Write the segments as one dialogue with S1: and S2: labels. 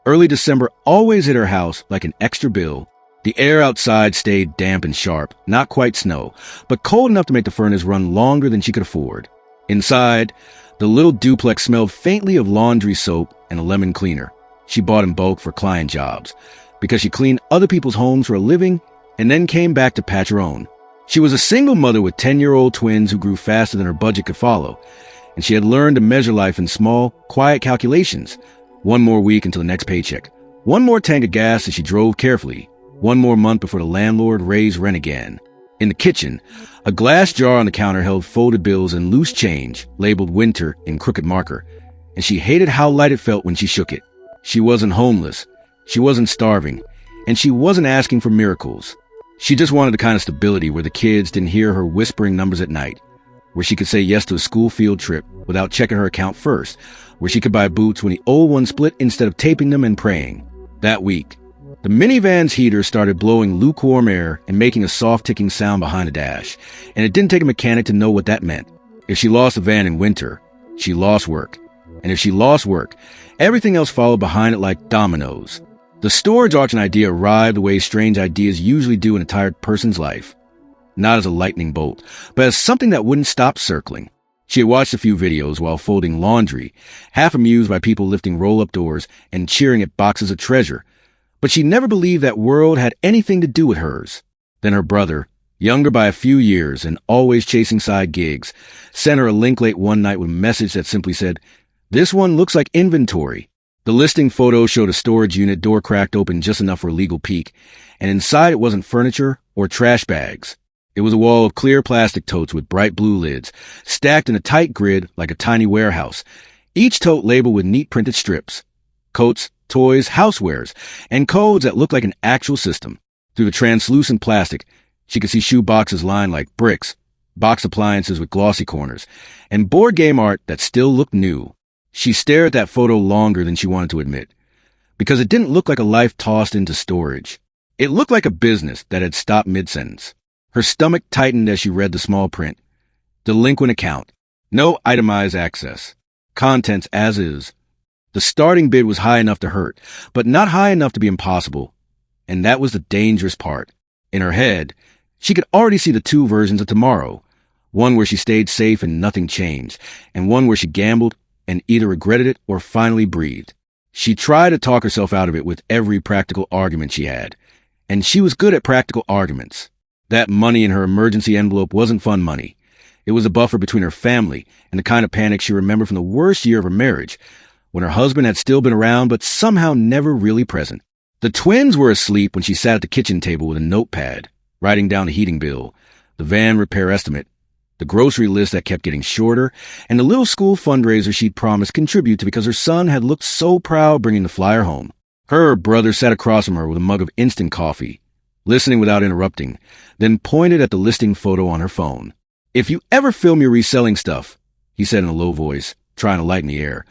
S1: Early December always hit her house like an extra bill. The air outside stayed damp and sharp, not quite snow, but cold enough to make the furnace run longer than she could afford. Inside, the little duplex smelled faintly of laundry soap and a lemon cleaner. She bought in bulk for client jobs, because she cleaned other people's homes for a living and then came back to patch her own. She was a single mother with 10-year-old twins who grew faster than her budget could follow, and she had learned to measure life in small, quiet calculations. One more week until the next paycheck. One more tank of gas as she drove carefully. One more month before the landlord raised rent again. In the kitchen, a glass jar on the counter held folded bills and loose change, labeled winter in crooked marker, and she hated how light it felt when she shook it. She wasn't homeless, she wasn't starving, and she wasn't asking for miracles. She just wanted the kind of stability where the kids didn't hear her whispering numbers at night, where she could say yes to a school field trip without checking her account first, where she could buy boots when the old ones split instead of taping them and praying. That week, the minivan's heater started blowing lukewarm air and making a soft ticking sound behind the dash, and it didn't take a mechanic to know what that meant. If she lost the van in winter, she lost work. And if she lost work, everything else followed behind it like dominoes. The storage auction idea arrived the way strange ideas usually do in a tired person's life. Not as a lightning bolt, but as something that wouldn't stop circling. She had watched a few videos while folding laundry, half amused by people lifting roll-up doors and cheering at boxes of treasure. But she never believed that world had anything to do with hers. Then her brother, younger by a few years and always chasing side gigs, sent her a link late one night with a message that simply said, "This one looks like inventory." The listing photo showed a storage unit door cracked open just enough for a legal peek, and inside it wasn't furniture or trash bags. It was a wall of clear plastic totes with bright blue lids, stacked in a tight grid like a tiny warehouse, each tote labeled with neat printed strips. Coats, toys, housewares, and codes that looked like an actual system. Through the translucent plastic, she could see shoe boxes lined like bricks, box appliances with glossy corners, and board game art that still looked new. She stared at that photo longer than she wanted to admit, because it didn't look like a life tossed into storage. It looked like a business that had stopped mid-sentence. Her stomach tightened as she read the small print. Delinquent account. No itemized access. Contents as is. The starting bid was high enough to hurt, but not high enough to be impossible. And that was the dangerous part. In her head, she could already see the two versions of tomorrow. One where she stayed safe and nothing changed, and one where she gambled and either regretted it or finally breathed. She tried to talk herself out of it with every practical argument she had. And she was good at practical arguments. That money in her emergency envelope wasn't fun money. It was a buffer between her family and the kind of panic she remembered from the worst year of her marriage, when her husband had still been around but somehow never really present. The twins were asleep when she sat at the kitchen table with a notepad, writing down the heating bill, the van repair estimate, the grocery list that kept getting shorter, and the little school fundraiser she'd promised contribute to because her son had looked so proud bringing the flyer home. Her brother sat across from her with a mug of instant coffee, listening without interrupting, then pointed at the listing photo on her phone. "If you ever film your reselling stuff," he said in a low voice, trying to lighten the air,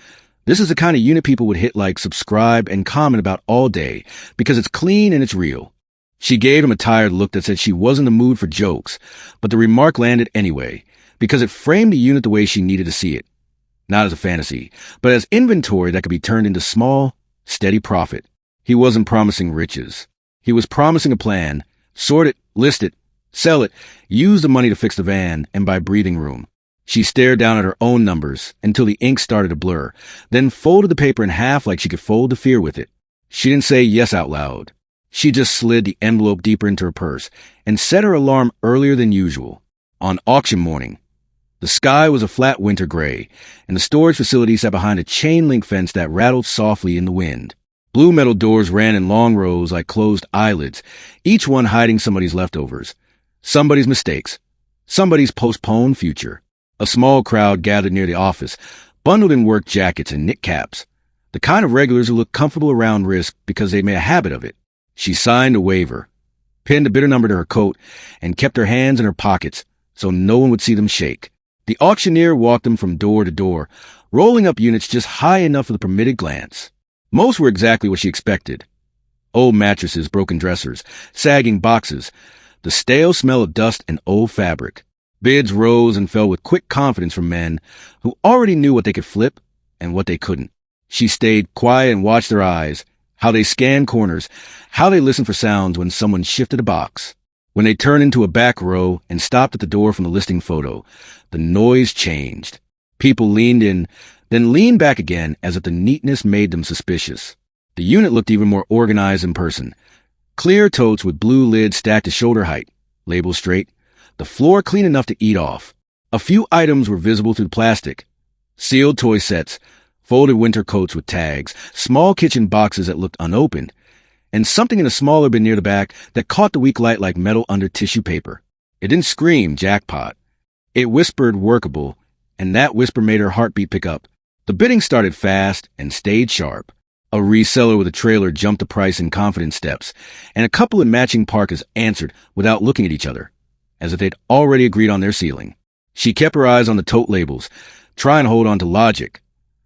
S1: "this is the kind of unit people would hit like, subscribe, and comment about all day, because it's clean and it's real." She gave him a tired look that said she wasn't in the mood for jokes, but the remark landed anyway, because it framed the unit the way she needed to see it. Not as a fantasy, but as inventory that could be turned into small, steady profit. He wasn't promising riches. He was promising a plan: sort it, list it, sell it, use the money to fix the van, and buy breathing room. She stared down at her own numbers until the ink started to blur, then folded the paper in half like she could fold the fear with it. She didn't say yes out loud. She just slid the envelope deeper into her purse and set her alarm earlier than usual. On auction morning, the sky was a flat winter gray, and the storage facility sat behind a chain-link fence that rattled softly in the wind. Blue metal doors ran in long rows like closed eyelids, each one hiding somebody's leftovers, somebody's mistakes, somebody's postponed future. A small crowd gathered near the office, bundled in work jackets and knit caps, the kind of regulars who look comfortable around risk because they made a habit of it. She signed a waiver, pinned a bitter number to her coat, and kept her hands in her pockets so no one would see them shake. The auctioneer walked them from door to door, rolling up units just high enough for the permitted glance. Most were exactly what she expected. Old mattresses, broken dressers, sagging boxes, the stale smell of dust and old fabric. Bids rose and fell with quick confidence from men who already knew what they could flip and what they couldn't. She stayed quiet and watched their eyes, how they scanned corners, how they listened for sounds when someone shifted a box. When they turned into a back row and stopped at the door from the listing photo, the noise changed. People leaned in, then leaned back again as if the neatness made them suspicious. The unit looked even more organized in person. Clear totes with blue lids stacked to shoulder height, labels straight, the floor clean enough to eat off. A few items were visible through the plastic. Sealed toy sets, folded winter coats with tags, small kitchen boxes that looked unopened, and something in a smaller bin near the back that caught the weak light like metal under tissue paper. It didn't scream jackpot. It whispered workable, and that whisper made her heartbeat pick up. The bidding started fast and stayed sharp. A reseller with a trailer jumped the price in confident steps, and a couple in matching parkas answered without looking at each other, as if they'd already agreed on their ceiling. She kept her eyes on the tote labels, trying to hold on to logic.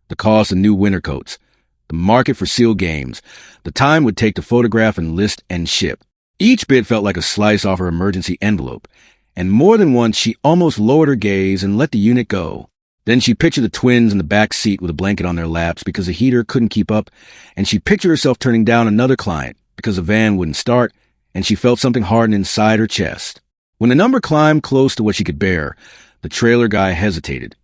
S1: The cost of new winter coats, the market for sealed games, the time it would take to photograph and list and ship. Each bid felt like a slice off her emergency envelope, and more than once she almost lowered her gaze and let the unit go. Then she pictured the twins in the back seat with a blanket on their laps because the heater couldn't keep up, and she pictured herself turning down another client because the van wouldn't start, and she felt something harden inside her chest. When the number climbed close to what she could bear, the trailer guy hesitated,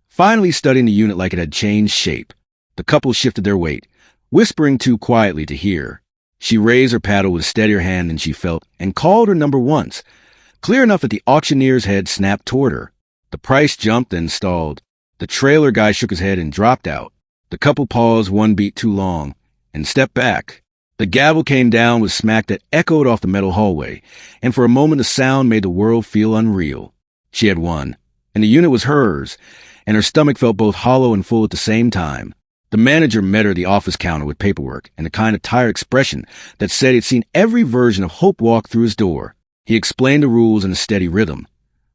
S1: finally studying the unit like it had changed shape. The couple shifted their weight, whispering too quietly to hear. She raised her paddle with a steadier hand than she felt and called her number once, clear enough that the auctioneer's head snapped toward her. The price jumped and stalled. The trailer guy shook his head and dropped out. The couple paused one beat too long and stepped back. The gavel came down with smack that echoed off the metal hallway, and for a moment the sound made the world feel unreal. She had won, and the unit was hers, and her stomach felt both hollow and full at the same time. The manager met her at the office counter with paperwork and a kind of tired expression that said he'd seen every version of Hope walk through his door. He explained the rules in a steady rhythm.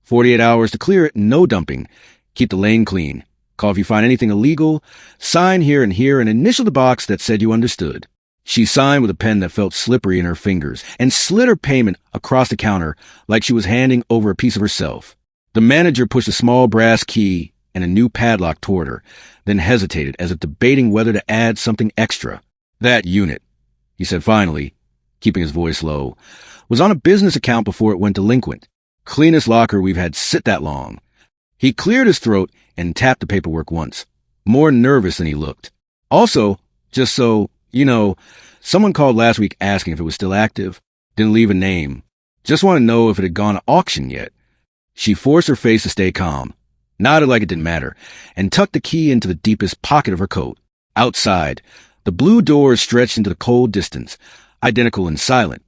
S1: 48 hours to clear it, no dumping. Keep the lane clean. Call if you find anything illegal. Sign here and initial the box that said you understood. She signed with a pen that felt slippery in her fingers and slid her payment across the counter like she was handing over a piece of herself. The manager pushed a small brass key and a new padlock toward her, then hesitated as if debating whether to add something extra. That unit, he said finally, keeping his voice low, was on a business account before it went delinquent. Cleanest locker we've had sit that long. He cleared his throat and tapped the paperwork once, more nervous than he looked. Also, just so, someone called last week asking if it was still active. Didn't leave a name. Just want to know if it had gone to auction yet. She forced her face to stay calm, nodded like it didn't matter, and tucked the key into the deepest pocket of her coat. Outside, the blue doors stretched into the cold distance, identical and silent,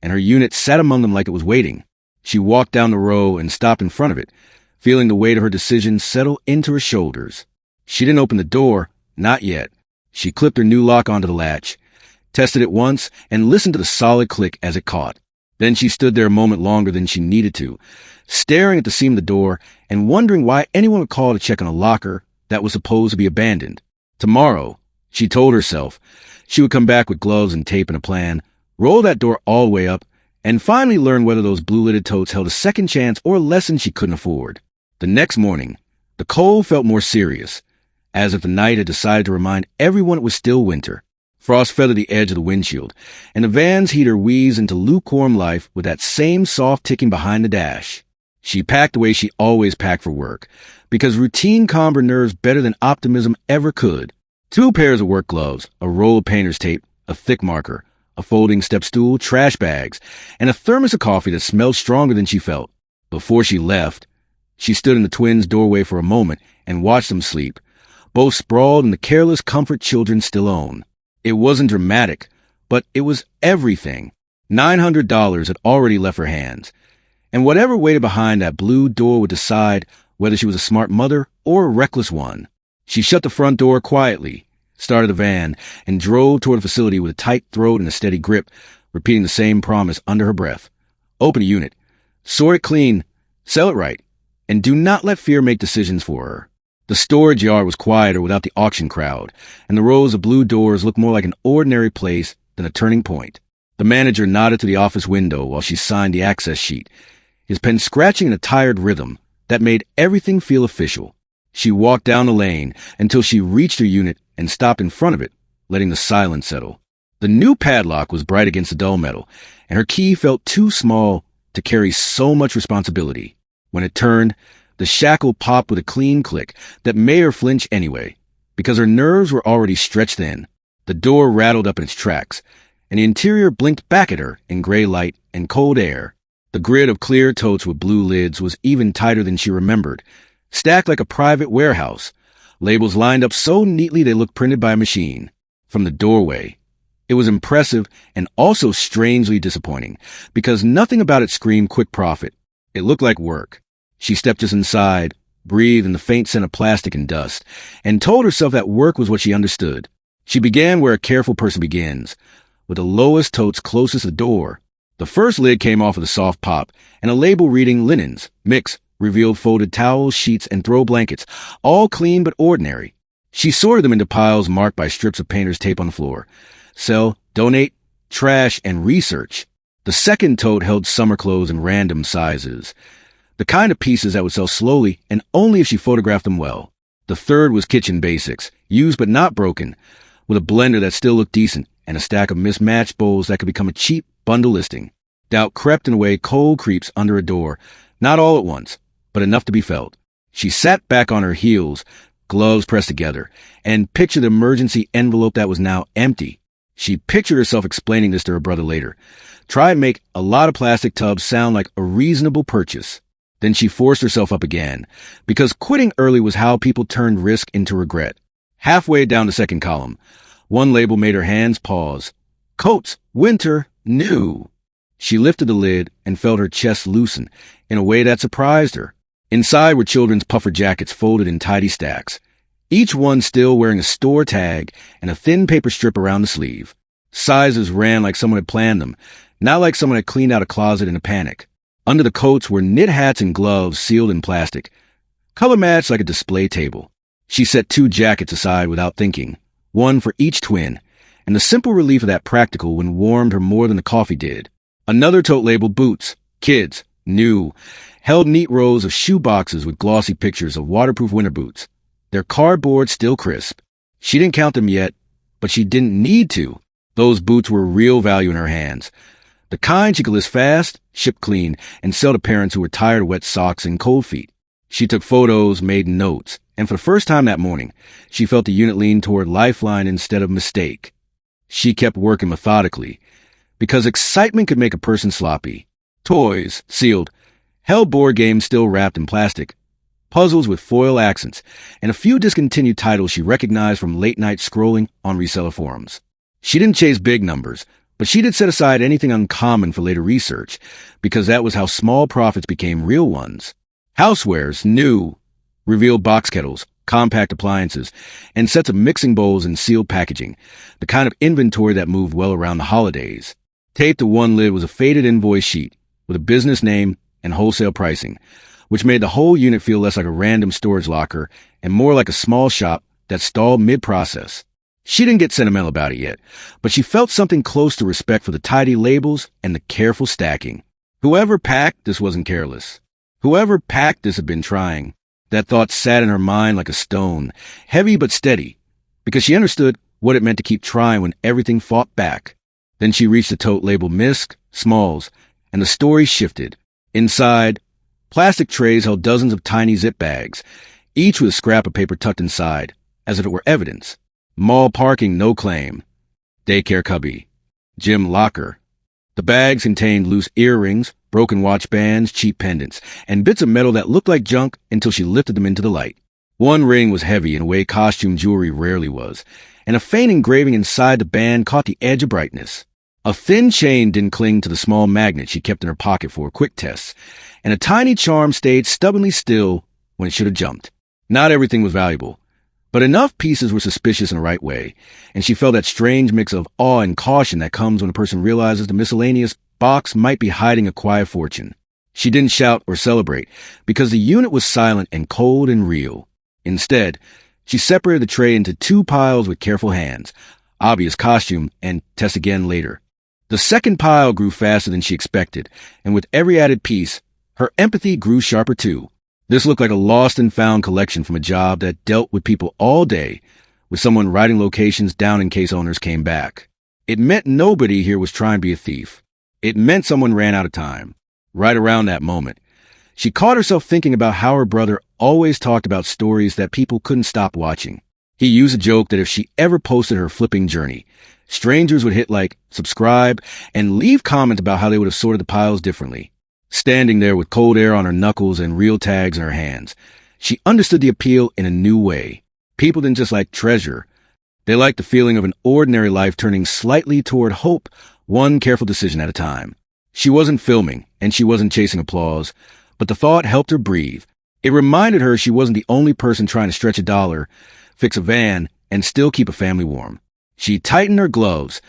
S1: and her unit sat among them like it was waiting. She walked down the row and stopped in front of it, feeling the weight of her decision settle into her shoulders. She didn't open the door, not yet. She clipped her new lock onto the latch, tested it once, and listened to the solid click as it caught. Then she stood there a moment longer than she needed to, staring at the seam of the door and wondering why anyone would call to check on a locker that was supposed to be abandoned. Tomorrow, she told herself, she would come back with gloves and tape and a plan, roll that door all the way up, and finally learn whether those blue-lidded totes held a second chance or a lesson she couldn't afford. The next morning, the cold felt more serious, as if the night had decided to remind everyone it was still winter. Frost feathered the edge of the windshield, and the van's heater wheezed into lukewarm life with that same soft ticking behind the dash. She packed the way she always packed for work, because routine calmed her nerves better than optimism ever could. 2 pairs of work gloves, a roll of painter's tape, a thick marker, a folding step stool, trash bags, and a thermos of coffee that smelled stronger than she felt. Before she left, she stood in the twins' doorway for a moment and watched them sleep, both sprawled in the careless comfort children still own. It wasn't dramatic, but it was everything. $900 had already left her hands, and whatever waited behind that blue door would decide whether she was a smart mother or a reckless one. She shut the front door quietly, started the van, and drove toward the facility with a tight throat and a steady grip, repeating the same promise under her breath. Open a unit, sort it clean, sell it right, and do not let fear make decisions for her. The storage yard was quieter without the auction crowd, and the rows of blue doors looked more like an ordinary place than a turning point. The manager nodded to the office window while she signed the access sheet, his pen scratching in a tired rhythm that made everything feel official. She walked down the lane until she reached her unit and stopped in front of it, letting the silence settle. The new padlock was bright against the dull metal, and her key felt too small to carry so much responsibility. When it turned, the shackle popped with a clean click that made her flinch anyway, because her nerves were already stretched thin. The door rattled up in its tracks, and the interior blinked back at her in gray light and cold air. The grid of clear totes with blue lids was even tighter than she remembered, stacked like a private warehouse, labels lined up so neatly they looked printed by a machine. From the doorway, it was impressive and also strangely disappointing, because nothing about it screamed quick profit. It looked like work. She stepped just inside, breathed in the faint scent of plastic and dust, and told herself that work was what she understood. She began where a careful person begins, with the lowest totes closest to the door. The first lid came off with a soft pop, and a label reading linens, mix, revealed folded towels, sheets, and throw blankets, all clean but ordinary. She sorted them into piles marked by strips of painter's tape on the floor. Sell, donate, trash, and research. The second tote held summer clothes in random sizes, the kind of pieces that would sell slowly and only if she photographed them well. The third was kitchen basics, used but not broken, with a blender that still looked decent and a stack of mismatched bowls that could become a cheap bundle listing. Doubt crept in a way cold creeps under a door, not all at once, but enough to be felt. She sat back on her heels, gloves pressed together, and pictured the emergency envelope that was now empty. She pictured herself explaining this to her brother later. Try and make a lot of plastic tubs sound like a reasonable purchase. Then she forced herself up again, because quitting early was how people turned risk into regret. Halfway down the second column, one label made her hands pause. Coats, winter, new. She lifted the lid and felt her chest loosen in a way that surprised her. Inside were children's puffer jackets folded in tidy stacks, each one still wearing a store tag and a thin paper strip around the sleeve. Sizes ran like someone had planned them, not like someone had cleaned out a closet in a panic. Under the coats were knit hats and gloves sealed in plastic, color matched like a display table. She set 2 jackets aside without thinking, one for each twin, and the simple relief of that practical one warmed her more than the coffee did. Another tote labeled boots, kids, new, held neat rows of shoe boxes with glossy pictures of waterproof winter boots, their cardboard still crisp. She didn't count them yet, but she didn't need to. Those boots were real value in her hands. The kind she could list fast, ship clean, and sell to parents who were tired of wet socks and cold feet. She took photos, made notes, and for the first time that morning, she felt the unit lean toward lifeline instead of mistake. She kept working methodically, because excitement could make a person sloppy. Toys, sealed, held board games still wrapped in plastic, puzzles with foil accents, and a few discontinued titles she recognized from late-night scrolling on reseller forums. She didn't chase big numbers, but she did set aside anything uncommon for later research, because that was how small profits became real ones. Housewares, new, revealed box kettles, compact appliances, and sets of mixing bowls in sealed packaging, the kind of inventory that moved well around the holidays. Taped to one lid was a faded invoice sheet with a business name and wholesale pricing, which made the whole unit feel less like a random storage locker and more like a small shop that stalled mid-process. She didn't get sentimental about it yet, but she felt something close to respect for the tidy labels and the careful stacking. Whoever packed this wasn't careless. Whoever packed this had been trying. That thought sat in her mind like a stone, heavy but steady, because she understood what it meant to keep trying when everything fought back. Then she reached the tote labeled Misk, Smalls, and the story shifted. Inside, plastic trays held dozens of tiny zip bags, each with a scrap of paper tucked inside, as if it were evidence. Mall parking, no claim. Daycare cubby. Gym locker. The bags contained loose earrings, broken watch bands, cheap pendants, and bits of metal that looked like junk until she lifted them into the light. One ring was heavy in a way costume jewelry rarely was, and a faint engraving inside the band caught the edge of brightness. A thin chain didn't cling to the small magnet she kept in her pocket for quick tests, and a tiny charm stayed stubbornly still when it should have jumped. Not everything was valuable, but enough pieces were suspicious in the right way, and she felt that strange mix of awe and caution that comes when a person realizes the miscellaneous box might be hiding a quiet fortune. She didn't shout or celebrate, because the unit was silent and cold and real. Instead, she separated the tray into 2 piles with careful hands, obvious costume, and test again later. The second pile grew faster than she expected, and with every added piece, her empathy grew sharper too. This looked like a lost and found collection from a job that dealt with people all day, with someone writing locations down in case owners came back. It meant nobody here was trying to be a thief. It meant someone ran out of time. Right around that moment, she caught herself thinking about how her brother always talked about stories that people couldn't stop watching. He used a joke that if she ever posted her flipping journey, strangers would hit like, subscribe, and leave comments about how they would have sorted the piles differently. Standing there with cold air on her knuckles and real tags in her hands, she understood the appeal in a new way. People didn't just like treasure. They liked the feeling of an ordinary life turning slightly toward hope, one careful decision at a time. She wasn't filming, and she wasn't chasing applause, but the thought helped her breathe. It reminded her she wasn't the only person trying to stretch a dollar, fix a van, and still keep a family warm. She tightened her gloves,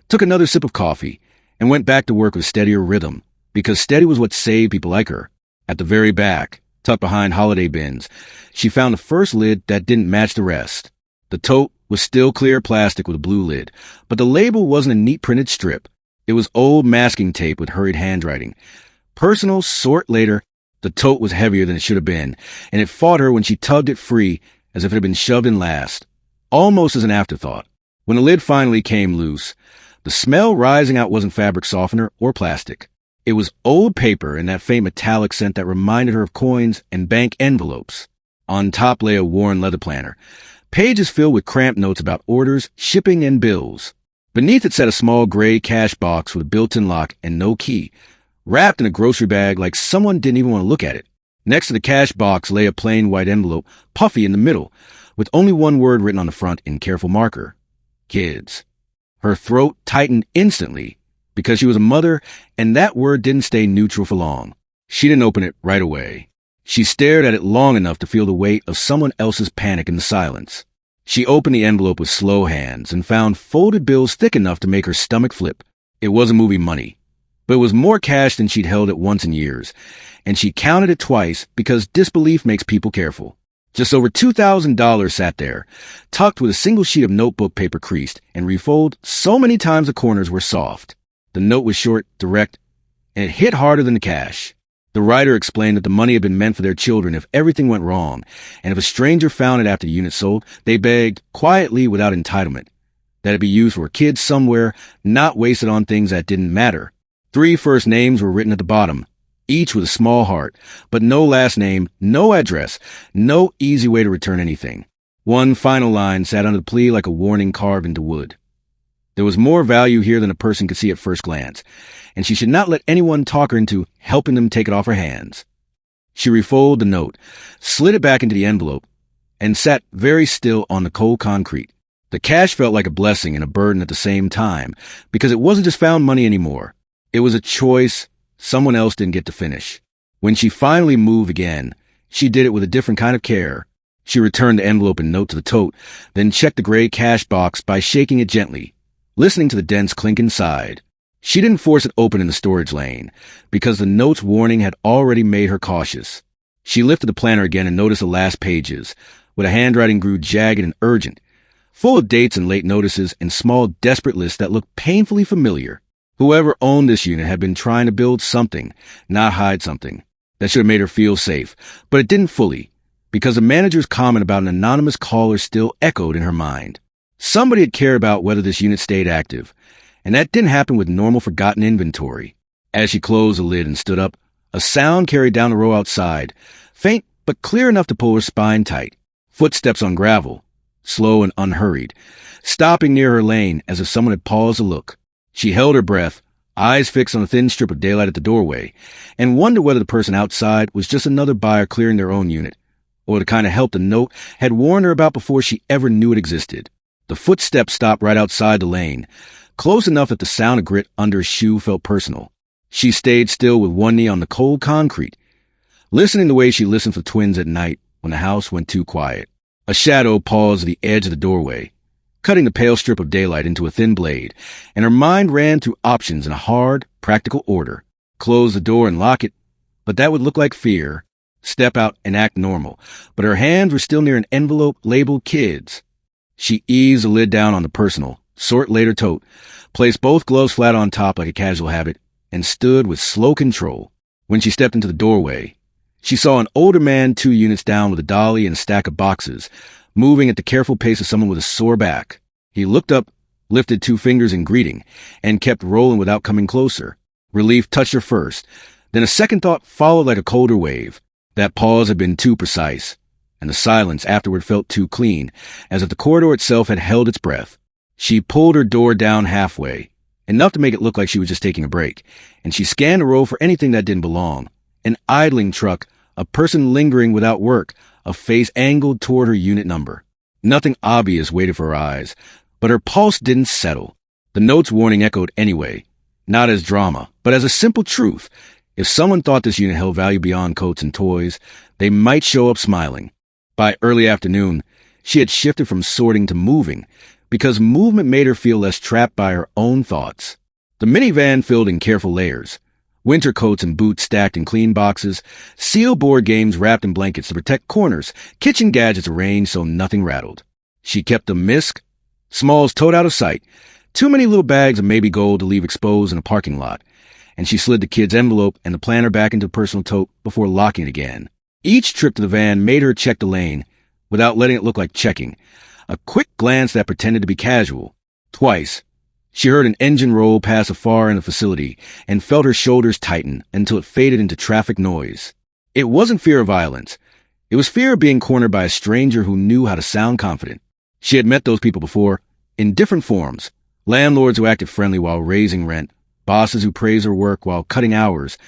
S1: took another sip of coffee, and went back to work with steadier rhythm, because steady was what saved people like her. At the very back, tucked behind holiday bins, she found the first lid that didn't match the rest. The tote was still clear plastic with a blue lid, but the label wasn't a neat printed strip. It was old masking tape with hurried handwriting. Personal, sort later. The tote was heavier than it should have been, and it fought her when she tugged it free as if it had been shoved in last, almost as an afterthought. When the lid finally came loose, the smell rising out wasn't fabric softener or plastic. It was old paper and that faint metallic scent that reminded her of coins and bank envelopes. On top lay a worn leather planner, pages filled with cramped notes about orders, shipping, and bills. Beneath it sat a small gray cash box with a built-in lock and no key, wrapped in a grocery bag like someone didn't even want to look at it. Next to the cash box lay a plain white envelope, puffy in the middle, with only one word written on the front in careful marker. Kids. Her throat tightened instantly because she was a mother, and that word didn't stay neutral for long. She didn't open it right away. She stared at it long enough to feel the weight of someone else's panic in the silence. She opened the envelope with slow hands and found folded bills thick enough to make her stomach flip. It wasn't movie money, but it was more cash than she'd held at once in years, and she counted it twice because disbelief makes people careful. Just over $2,000 sat there, tucked with a single sheet of notebook paper creased and refolded so many times the corners were soft. The note was short, direct, and it hit harder than the cash. The writer explained that the money had been meant for their children if everything went wrong, and if a stranger found it after the unit sold, they begged, quietly without entitlement, that it be used for kids somewhere, not wasted on things that didn't matter. 3 first names were written at the bottom, each with a small heart, but no last name, no address, no easy way to return anything. One final line sat under the plea like a warning carved into wood. There was more value here than a person could see at first glance, and she should not let anyone talk her into helping them take it off her hands. She refolded the note, slid it back into the envelope, and sat very still on the cold concrete. The cash felt like a blessing and a burden at the same time, because it wasn't just found money anymore. It was a choice someone else didn't get to finish. When she finally moved again, she did it with a different kind of care. She returned the envelope and note to the tote, then checked the gray cash box by shaking it gently, listening to the dense clink inside. She didn't force it open in the storage lane, because the note's warning had already made her cautious. She lifted the planner again and noticed the last pages, where the handwriting grew jagged and urgent, full of dates and late notices and small, desperate lists that looked painfully familiar. Whoever owned this unit had been trying to build something, not hide something, that should have made her feel safe, but it didn't fully, because the manager's comment about an anonymous caller still echoed in her mind. Somebody had cared about whether this unit stayed active, and that didn't happen with normal forgotten inventory. As she closed the lid and stood up, a sound carried down the row outside, faint but clear enough to pull her spine tight. Footsteps on gravel, slow and unhurried, stopping near her lane as if someone had paused to look. She held her breath, eyes fixed on a thin strip of daylight at the doorway, and wondered whether the person outside was just another buyer clearing their own unit, or the kind of help the note had warned her about before she ever knew it existed. The footsteps stopped right outside the lane, close enough that the sound of grit under a shoe felt personal. She stayed still with one knee on the cold concrete, listening the way she listened for twins at night when the house went too quiet. A shadow paused at the edge of the doorway, cutting the pale strip of daylight into a thin blade, and her mind ran through options in a hard, practical order. Close the door and lock it, but that would look like fear. Step out and act normal, but her hands were still near an envelope labeled kids. She eased the lid down on the personal, sort later tote, placed both gloves flat on top like a casual habit, and stood with slow control. When she stepped into the doorway, she saw an older man 2 units down with a dolly and a stack of boxes, moving at the careful pace of someone with a sore back. He looked up, lifted 2 fingers in greeting, and kept rolling without coming closer. Relief touched her first. Then a second thought followed like a colder wave. That pause had been too precise, and the silence afterward felt too clean, as if the corridor itself had held its breath. She pulled her door down halfway, enough to make it look like she was just taking a break, and she scanned the row for anything that didn't belong. An idling truck, a person lingering without work, a face angled toward her unit number. Nothing obvious waited for her eyes, but her pulse didn't settle. The note's warning echoed anyway, not as drama, but as a simple truth. If someone thought this unit held value beyond coats and toys, they might show up smiling. By early afternoon, she had shifted from sorting to moving, because movement made her feel less trapped by her own thoughts. The minivan filled in careful layers. Winter coats and boots stacked in clean boxes, sealed board games wrapped in blankets to protect corners, kitchen gadgets arranged so nothing rattled. She kept the misc, smalls towed out of sight, too many little bags of maybe gold to leave exposed in a parking lot, and she slid the kid's envelope and the planner back into the personal tote before locking it again. Each trip to the van made her check the lane, without letting it look like checking. A quick glance that pretended to be casual. Twice, she heard an engine roll pass afar in the facility and felt her shoulders tighten until it faded into traffic noise. It wasn't fear of violence. It was fear of being cornered by a stranger who knew how to sound confident. She had met those people before, in different forms. Landlords who acted friendly while raising rent, bosses who praised her work while cutting hours,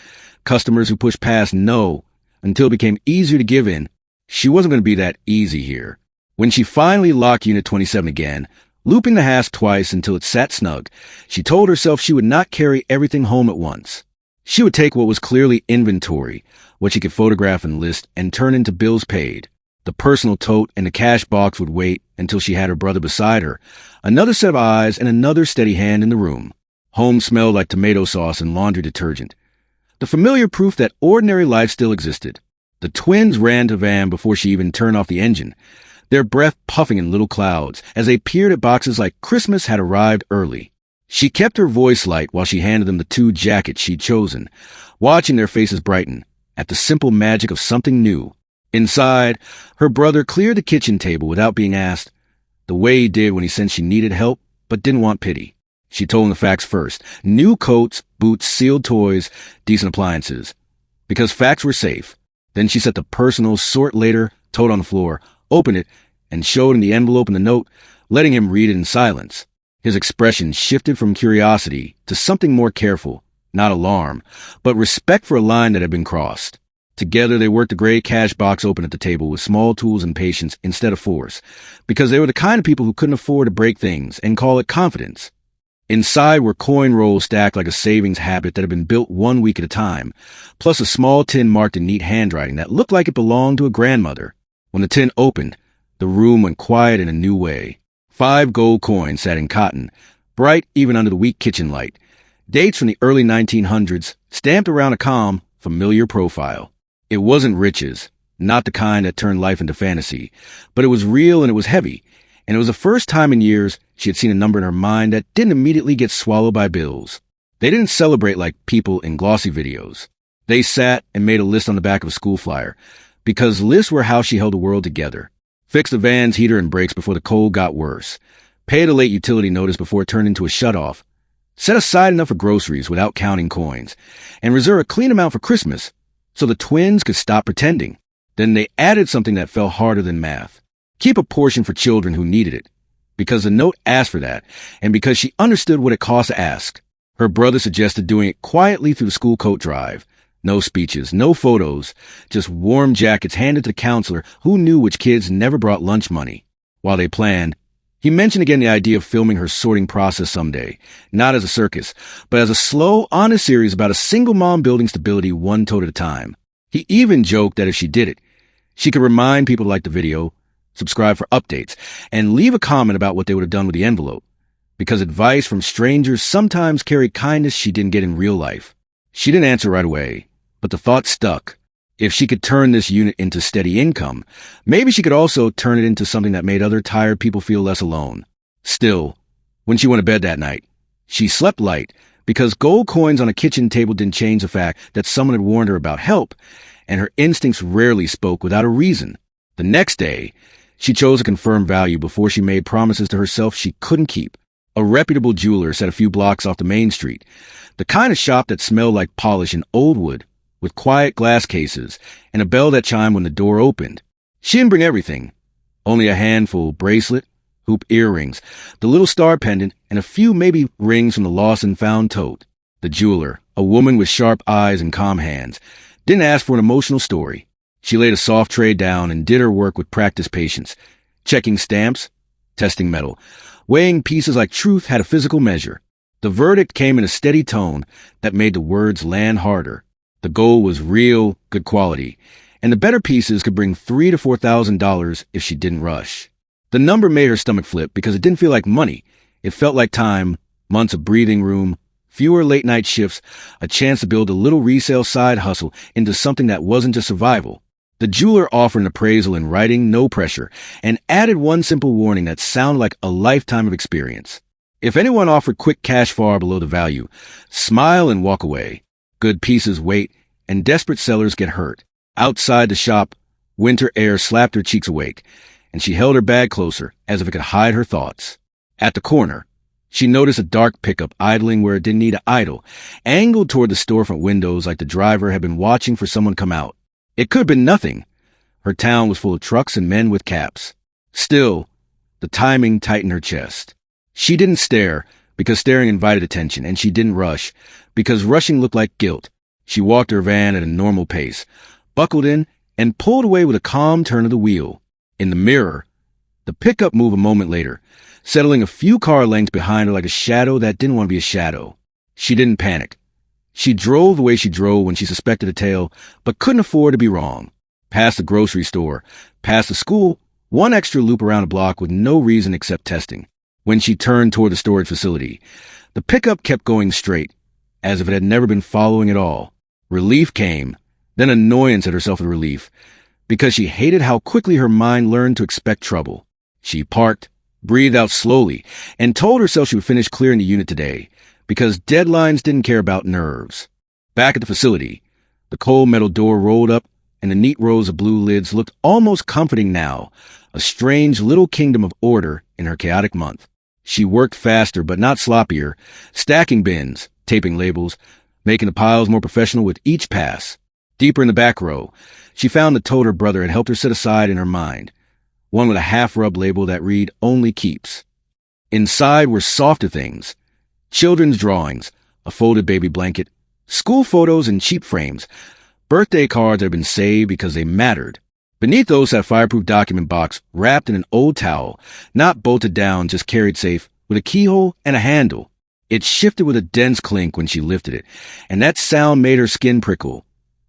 S1: customers who pushed past no until it became easier to give in. She wasn't going to be that easy here. When she finally locked Unit 27 again, looping the hasp twice until it sat snug, she told herself she would not carry everything home at once. She would take what was clearly inventory, what she could photograph and list, and turn into bills paid. The personal tote and the cash box would wait until she had her brother beside her, another set of eyes and another steady hand in the room. Home smelled like tomato sauce and laundry detergent. The familiar proof that ordinary life still existed. The twins ran to the van before she even turned off the engine, their breath puffing in little clouds as they peered at boxes like Christmas had arrived early. She kept her voice light while she handed them the 2 jackets she'd chosen, watching their faces brighten at the simple magic of something new. Inside, her brother cleared the kitchen table without being asked, the way he did when he sensed she needed help but didn't want pity. She told him the facts first. New coats, boots, sealed toys, decent appliances. Because facts were safe. Then she set the personal sort later, tote on the floor, opened it, and showed him the envelope and the note, letting him read it in silence. His expression shifted from curiosity to something more careful, not alarm, but respect for a line that had been crossed. Together they worked the gray cash box open at the table with small tools and patience instead of force, because they were the kind of people who couldn't afford to break things and call it confidence. Inside were coin rolls stacked like a savings habit that had been built 1 week at a time, plus a small tin marked in neat handwriting that looked like it belonged to a grandmother. When the tin opened, the room went quiet in a new way. 5 gold coins sat in cotton, bright even under the weak kitchen light. Dates from the early 1900s, stamped around a calm, familiar profile. It wasn't riches, not the kind that turned life into fantasy, but it was real and it was heavy, and it was the first time in years she had seen a number in her mind that didn't immediately get swallowed by bills. They didn't celebrate like people in glossy videos. They sat and made a list on the back of a school flyer, because lists were how she held the world together. Fixed the van's heater and brakes before the cold got worse. Paid a late utility notice before it turned into a shutoff. Set aside enough for groceries without counting coins. And reserve a clean amount for Christmas so the twins could stop pretending. Then they added something that fell harder than math. Keep a portion for children who needed it. Because the note asked for that, and because she understood what it cost to ask. Her brother suggested doing it quietly through the school coat drive. No speeches, no photos, just warm jackets handed to the counselor who knew which kids never brought lunch money. While they planned, he mentioned again the idea of filming her sorting process someday, not as a circus, but as a slow, honest series about a single mom building stability 1 tote at a time. He even joked that if she did it, she could remind people to like the video, subscribe for updates, and leave a comment about what they would have done with the envelope, because advice from strangers sometimes carried kindness she didn't get in real life. She didn't answer right away, but the thought stuck. If she could turn this unit into steady income, maybe she could also turn it into something that made other tired people feel less alone. Still, when she went to bed that night, she slept light because gold coins on a kitchen table didn't change the fact that someone had warned her about help, and her instincts rarely spoke without a reason. The next day, she chose a confirmed value before she made promises to herself she couldn't keep. A reputable jeweler sat a few blocks off the main street, the kind of shop that smelled like polish and old wood, with quiet glass cases and a bell that chimed when the door opened. She didn't bring everything, only a handful: bracelet, hoop earrings, the little star pendant, and a few maybe rings from the lost and found tote. The jeweler, a woman with sharp eyes and calm hands, didn't ask for an emotional story. She laid a soft tray down and did her work with practiced patience, checking stamps, testing metal, weighing pieces like truth had a physical measure. The verdict came in a steady tone that made the words land harder. The gold was real, good quality, and the better pieces could bring $3,000 to $4,000 if she didn't rush. The number made her stomach flip because it didn't feel like money. It felt like time, months of breathing room, fewer late-night shifts, a chance to build a little resale side hustle into something that wasn't just survival. The jeweler offered an appraisal in writing, no pressure, and added one simple warning that sounded like a lifetime of experience. If anyone offered quick cash far below the value, smile and walk away. Good pieces wait, and desperate sellers get hurt. Outside the shop, winter air slapped her cheeks awake, and she held her bag closer as if it could hide her thoughts. At the corner, she noticed a dark pickup idling where it didn't need to idle, angled toward the storefront windows like the driver had been watching for someone to come out. It could have been nothing. Her town was full of trucks and men with caps. Still, the timing tightened her chest. She didn't stare, because staring invited attention, and she didn't rush, because rushing looked like guilt. She walked her van at a normal pace, buckled in, and pulled away with a calm turn of the wheel. In the mirror, the pickup moved a moment later, settling a few car lengths behind her like a shadow that didn't want to be a shadow. She didn't panic. She drove the way she drove when she suspected a tail, but couldn't afford to be wrong. Past the grocery store, past the school, one extra loop around the block with no reason except testing. When she turned toward the storage facility, the pickup kept going straight, as if it had never been following at all. Relief came, then annoyance at herself with relief, because she hated how quickly her mind learned to expect trouble. She parked, breathed out slowly, and told herself she would finish clearing the unit today, because deadlines didn't care about nerves. Back at the facility, the cold metal door rolled up, and the neat rows of blue lids looked almost comforting now, a strange little kingdom of order in her chaotic month. She worked faster but not sloppier, stacking bins, taping labels, making the piles more professional with each pass. Deeper in the back row, she found the tote her brother had helped her set aside in her mind, one with a half-rubbed label that read, "Only Keeps." Inside were softer things: children's drawings, a folded baby blanket, school photos in cheap frames, birthday cards that had been saved because they mattered. Beneath those sat a fireproof document box wrapped in an old towel, not bolted down, just carried safe, with a keyhole and a handle. It shifted with a dense clink when she lifted it, and that sound made her skin prickle,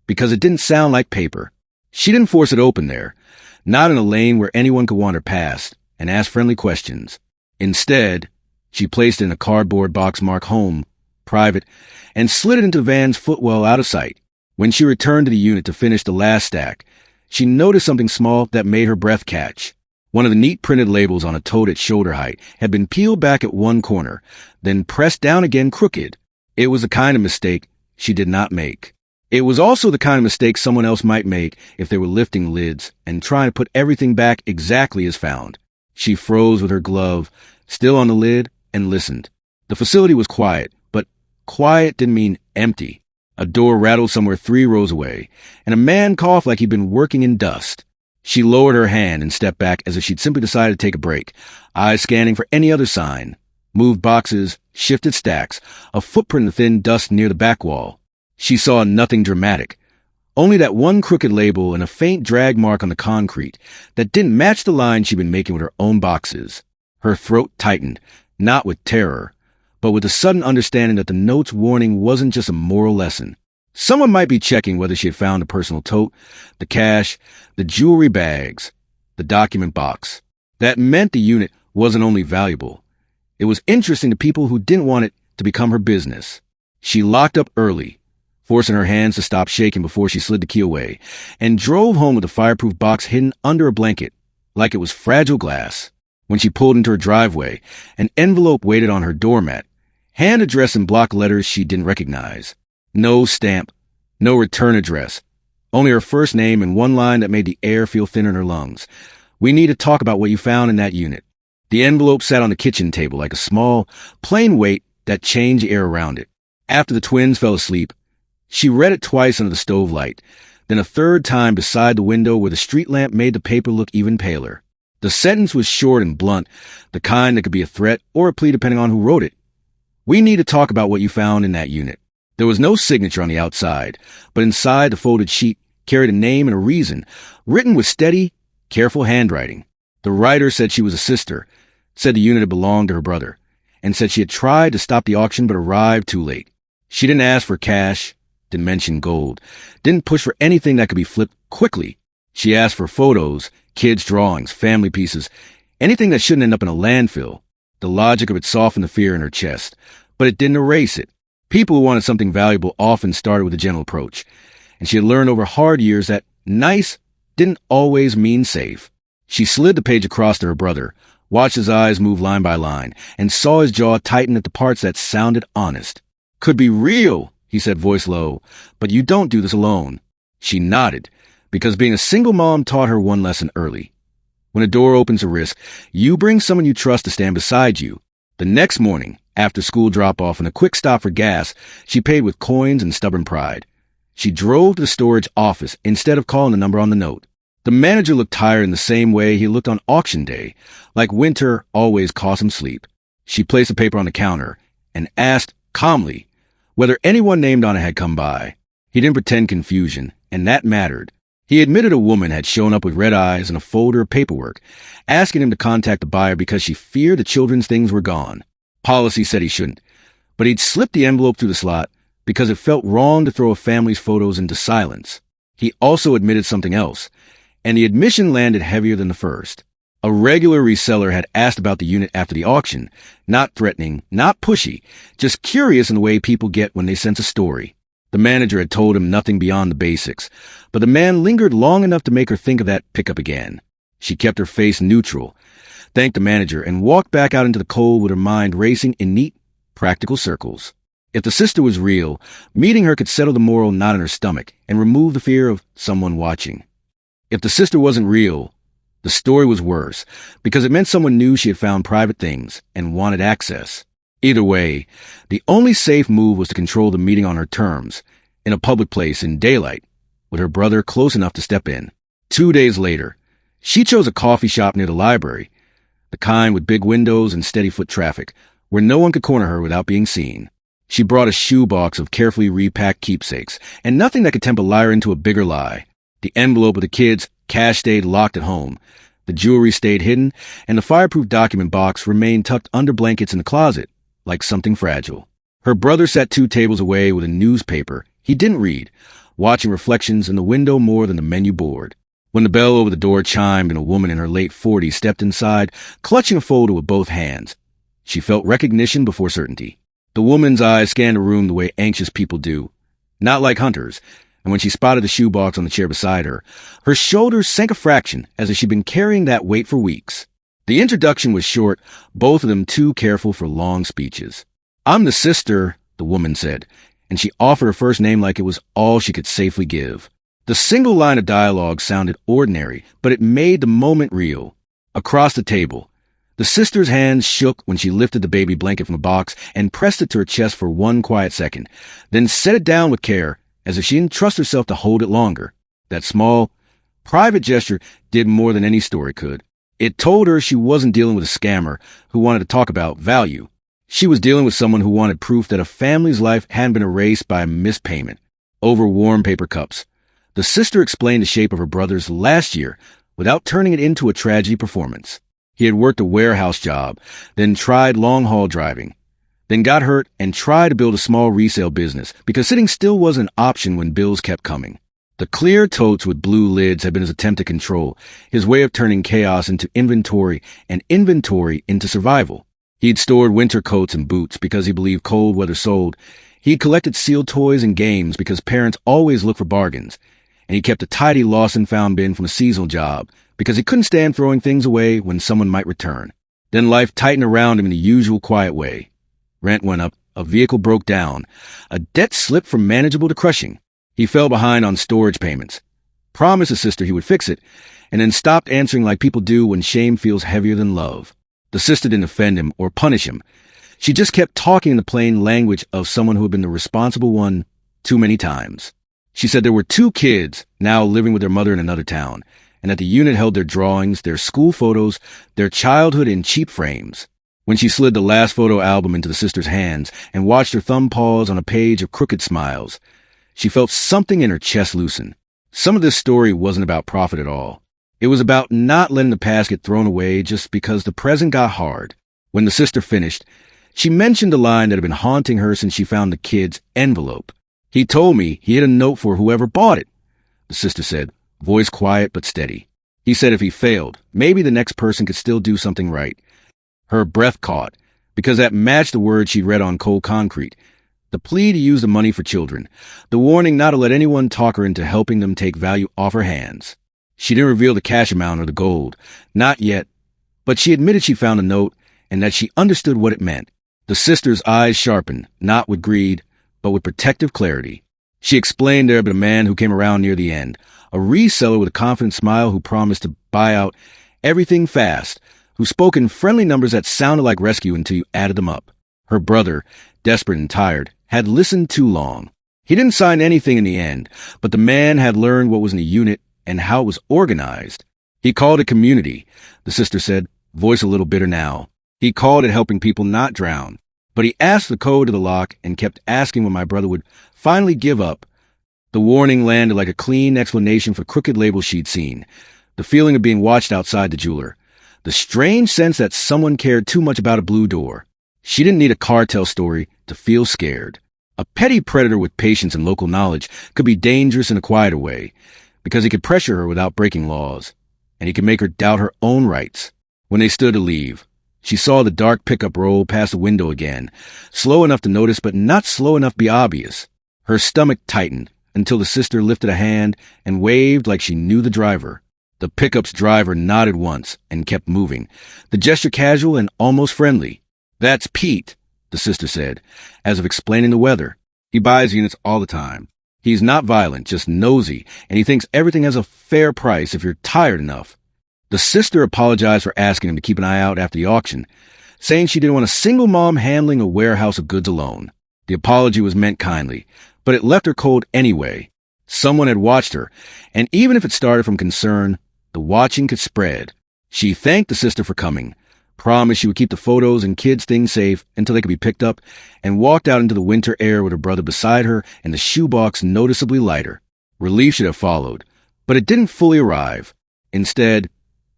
S1: because it didn't sound like paper. She didn't force it open there, not in a lane where anyone could wander past and ask friendly questions. Instead, she placed it in a cardboard box marked "Home," private, and slid it into the van's footwell out of sight. When she returned to the unit to finish the last stack, she noticed something small that made her breath catch. One of the neat printed labels on a tote at shoulder height had been peeled back at one corner, then pressed down again crooked. It was the kind of mistake she did not make. It was also the kind of mistake someone else might make if they were lifting lids and trying to put everything back exactly as found. She froze with her glove still on the lid and listened. The facility was quiet, but quiet didn't mean empty. A door rattled somewhere 3 rows away, and a man coughed like he'd been working in dust. She lowered her hand and stepped back as if she'd simply decided to take a break, eyes scanning for any other sign. Moved boxes, shifted stacks, a footprint in the thin dust near the back wall. She saw nothing dramatic, only that one crooked label and a faint drag mark on the concrete that didn't match the line she'd been making with her own boxes. Her throat tightened, not with terror, but with the sudden understanding that the note's warning wasn't just a moral lesson. Someone might be checking whether she had found a personal tote, the cash, the jewelry bags, the document box. That meant the unit wasn't only valuable. It was interesting to people who didn't want it to become her business. She locked up early, forcing her hands to stop shaking before she slid the key away, and drove home with the fireproof box hidden under a blanket, like it was fragile glass. When she pulled into her driveway, an envelope waited on her doormat, hand addressed in block letters she didn't recognize. No stamp, no return address, only her first name and one line that made the air feel thinner in her lungs. "We need to talk about what you found in that unit." The envelope sat on the kitchen table like a small, plain weight that changed the air around it. After the twins fell asleep, she read it twice under the stove light, then a third time beside the window where the street lamp made the paper look even paler. The sentence was short and blunt, the kind that could be a threat or a plea depending on who wrote it. "We need to talk about what you found in that unit." There was no signature on the outside, but inside the folded sheet carried a name and a reason, written with steady, careful handwriting. The writer said she was a sister, said the unit had belonged to her brother, and said she had tried to stop the auction but arrived too late. She didn't ask for cash, didn't mention gold, didn't push for anything that could be flipped quickly. She asked for photos, kids' drawings, family pieces, anything that shouldn't end up in a landfill. The logic of it softened the fear in her chest, but it didn't erase it. People who wanted something valuable often started with a gentle approach, and she had learned over hard years that nice didn't always mean safe. She slid the page across to her brother, watched his eyes move line by line, and saw his jaw tighten at the parts that sounded honest. "Could be real," he said, voice low, "but you don't do this alone." She nodded, because being a single mom taught her one lesson early. When a door opens to risk, you bring someone you trust to stand beside you. The next morning, after school drop-off and a quick stop for gas, she paid with coins and stubborn pride. She drove to the storage office instead of calling the number on the note. The manager looked tired in the same way he looked on auction day, like winter always cost him sleep. She placed the paper on the counter and asked calmly whether anyone named on it had come by. He didn't pretend confusion, and that mattered. He admitted a woman had shown up with red eyes and a folder of paperwork, asking him to contact the buyer because she feared the children's things were gone. Policy said he shouldn't, but he'd slipped the envelope through the slot because it felt wrong to throw a family's photos into silence. He also admitted something else, and the admission landed heavier than the first. A regular reseller had asked about the unit after the auction, not threatening, not pushy, just curious in the way people get when they sense a story. The manager had told him nothing beyond the basics, but the man lingered long enough to make her think of that pickup again. She kept her face neutral, thanked the manager, and walked back out into the cold with her mind racing in neat, practical circles. If the sister was real, meeting her could settle the moral knot in her stomach and remove the fear of someone watching. If the sister wasn't real, the story was worse, because it meant someone knew she had found private things and wanted access. Either way, the only safe move was to control the meeting on her terms, in a public place in daylight, with her brother close enough to step in. 2 days later, she chose a coffee shop near the library, the kind with big windows and steady foot traffic, where no one could corner her without being seen. She brought a shoebox of carefully repacked keepsakes, and nothing that could tempt a liar into a bigger lie. The envelope of the kids' cash stayed locked at home, the jewelry stayed hidden, and the fireproof document box remained tucked under blankets in the closet, like something fragile. Her brother sat 2 tables away with a newspaper he didn't read, watching reflections in the window more than the menu board. When the bell over the door chimed and a woman in her late 40s stepped inside, clutching a folder with both hands, she felt recognition before certainty. The woman's eyes scanned the room the way anxious people do, not like hunters, and when she spotted the shoebox on the chair beside her, her shoulders sank a fraction as if she'd been carrying that weight for weeks. The introduction was short, both of them too careful for long speeches. "I'm the sister," the woman said, and she offered her first name like it was all she could safely give. The single line of dialogue sounded ordinary, but it made the moment real. Across the table, the sister's hands shook when she lifted the baby blanket from the box and pressed it to her chest for one quiet second, then set it down with care, as if she didn't trust herself to hold it longer. That small, private gesture did more than any story could. It told her she wasn't dealing with a scammer who wanted to talk about value. She was dealing with someone who wanted proof that a family's life hadn't been erased by a missed payment over warm paper cups. The sister explained the shape of her brother's last year without turning it into a tragedy performance. He had worked a warehouse job, then tried long-haul driving, then got hurt and tried to build a small resale business because sitting still wasn't an option when bills kept coming. The clear totes with blue lids had been his attempt to control, his way of turning chaos into inventory and inventory into survival. He'd stored winter coats and boots because he believed cold weather sold. He'd collected sealed toys and games because parents always look for bargains. And he kept a tidy lost and found bin from a seasonal job because he couldn't stand throwing things away when someone might return. Then life tightened around him in the usual quiet way. Rent went up, a vehicle broke down, a debt slipped from manageable to crushing. He fell behind on storage payments, promised his sister he would fix it, and then stopped answering like people do when shame feels heavier than love. The sister didn't offend him or punish him. She just kept talking in the plain language of someone who had been the responsible one too many times. She said there were 2 kids now living with their mother in another town, and that the unit held their drawings, their school photos, their childhood in cheap frames. When she slid the last photo album into the sister's hands and watched her thumb pause on a page of crooked smiles, she felt something in her chest loosen. Some of this story wasn't about profit at all. It was about not letting the past get thrown away just because the present got hard. When the sister finished, she mentioned a line that had been haunting her since she found the kid's envelope. "He told me he had a note for whoever bought it," the sister said, voice quiet but steady. "He said if he failed, maybe the next person could still do something right." Her breath caught, because that matched the words she'd read on cold concrete. The plea to use the money for children. The warning not to let anyone talk her into helping them take value off her hands. She didn't reveal the cash amount or the gold. Not yet. But she admitted she found a note and that she understood what it meant. The sister's eyes sharpened, not with greed, but with protective clarity. She explained there had been a man who came around near the end, a reseller with a confident smile who promised to buy out everything fast, who spoke in friendly numbers that sounded like rescue until you added them up. Her brother, desperate and tired, had listened too long. He didn't sign anything in the end, but the man had learned what was in the unit and how it was organized. He called it community, the sister said, voice a little bitter now. He called it helping people not drown. But he asked the code of the lock and kept asking when my brother would finally give up. The warning landed like a clean explanation for crooked labels she'd seen. The feeling of being watched outside the jeweler. The strange sense that someone cared too much about a blue door. She didn't need a cartel story to feel scared. A petty predator with patience and local knowledge could be dangerous in a quieter way, because he could pressure her without breaking laws, and he could make her doubt her own rights. When they stood to leave, she saw the dark pickup roll past the window again, slow enough to notice but not slow enough to be obvious. Her stomach tightened until the sister lifted a hand and waved like she knew the driver. The pickup's driver nodded once and kept moving, the gesture casual and almost friendly. "That's Pete," the sister said, as if explaining the weather. "He buys units all the time. He's not violent, just nosy, and he thinks everything has a fair price if you're tired enough." The sister apologized for asking him to keep an eye out after the auction, saying she didn't want a single mom handling a warehouse of goods alone. The apology was meant kindly, but it left her cold anyway. Someone had watched her, and even if it started from concern, the watching could spread. She thanked the sister for coming, promised she would keep the photos and kids' things safe until they could be picked up, and walked out into the winter air with her brother beside her and the shoebox noticeably lighter. Relief should have followed, but it didn't fully arrive. Instead,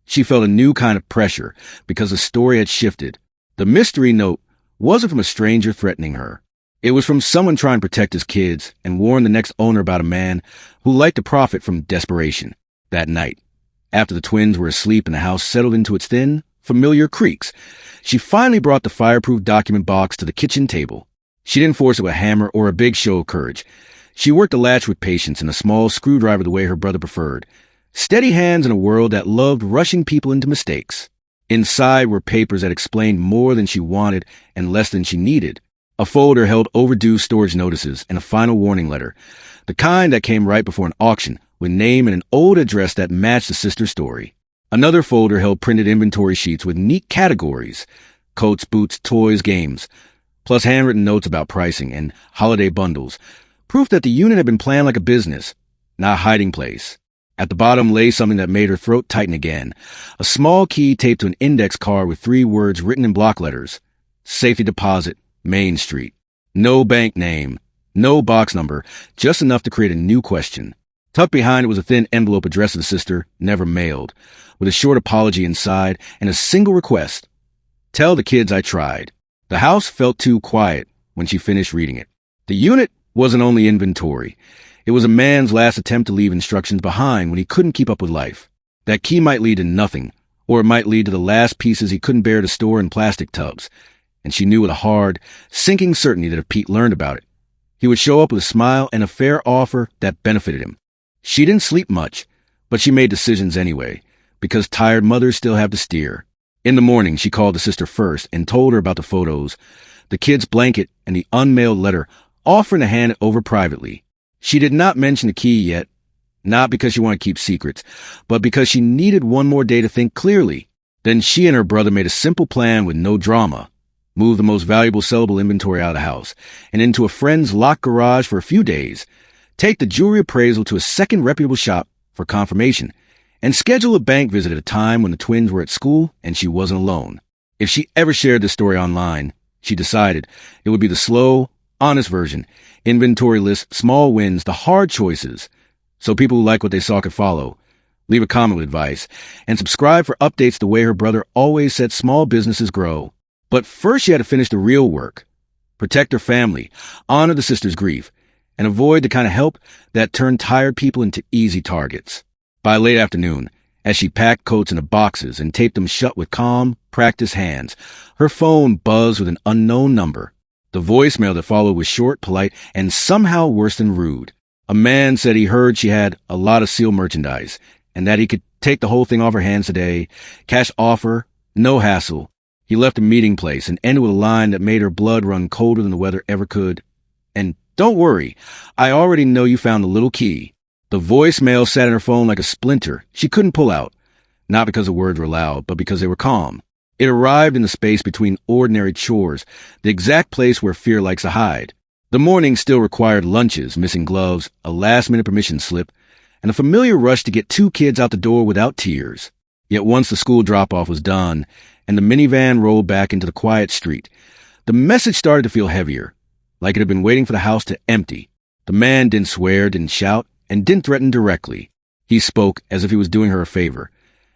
S1: she felt a new kind of pressure because the story had shifted. The mystery note wasn't from a stranger threatening her. It was from someone trying to protect his kids and warn the next owner about a man who liked to profit from desperation. That night, after the twins were asleep and the house settled into its thin, familiar creaks, she finally brought the fireproof document box to the kitchen table. She didn't force it with a hammer or a big show of courage. She worked the latch with patience and a small screwdriver the way her brother preferred. Steady hands in a world that loved rushing people into mistakes. Inside were papers that explained more than she wanted and less than she needed. A folder held overdue storage notices and a final warning letter, the kind that came right before an auction, with name and an old address that matched the sister's story. Another folder held printed inventory sheets with neat categories: coats, boots, toys, games, plus handwritten notes about pricing and holiday bundles, proof that the unit had been planned like a business, not a hiding place. At the bottom lay something that made her throat tighten again, a small key taped to an index card with 3 words written in block letters: Safety Deposit, Main Street. No bank name, no box number, just enough to create a new question. Tucked behind it was a thin envelope addressed to the sister, never mailed, with a short apology inside and a single request: "Tell the kids I tried." The house felt too quiet when she finished reading it. The unit wasn't only inventory. It was a man's last attempt to leave instructions behind when he couldn't keep up with life. That key might lead to nothing, or it might lead to the last pieces he couldn't bear to store in plastic tubs. And she knew with a hard, sinking certainty that if Pete learned about it, he would show up with a smile and a fair offer that benefited him. She didn't sleep much, but she made decisions anyway, because tired mothers still have to steer. In the morning, she called the sister first and told her about the photos, the kid's blanket, and the unmailed letter, offering to hand it over privately. She did not mention the key yet, not because she wanted to keep secrets, but because she needed one more day to think clearly. Then she and her brother made a simple plan with no drama. Move the most valuable sellable inventory out of the house and into a friend's locked garage for a few days. Take the jewelry appraisal to a second reputable shop for confirmation, and schedule a bank visit at a time when the twins were at school and she wasn't alone. If she ever shared this story online, she decided it would be the slow, honest version. Inventory list, small wins, the hard choices, so people who like what they saw could follow. Leave a comment with advice, and subscribe for updates the way her brother always said small businesses grow. But first she had to finish the real work. Protect her family, honor the sister's grief, and avoid the kind of help that turned tired people into easy targets. By late afternoon, as she packed coats into boxes and taped them shut with calm, practiced hands, her phone buzzed with an unknown number. The voicemail that followed was short, polite, and somehow worse than rude. A man said he heard she had a lot of sealed merchandise and that he could take the whole thing off her hands today. Cash offer, no hassle. He left the meeting place and ended with a line that made her blood run colder than the weather ever could. And don't worry, I already know you found the little key. The voicemail sat in her phone like a splinter she couldn't pull out, not because the words were loud, but because they were calm. It arrived in the space between ordinary chores, the exact place where fear likes to hide. The morning still required lunches, missing gloves, a last-minute permission slip, and a familiar rush to get 2 kids out the door without tears. Yet once the school drop-off was done, and the minivan rolled back into the quiet street, the message started to feel heavier, like it had been waiting for the house to empty. The man didn't swear, didn't shout, and didn't threaten directly. He spoke as if he was doing her a favor,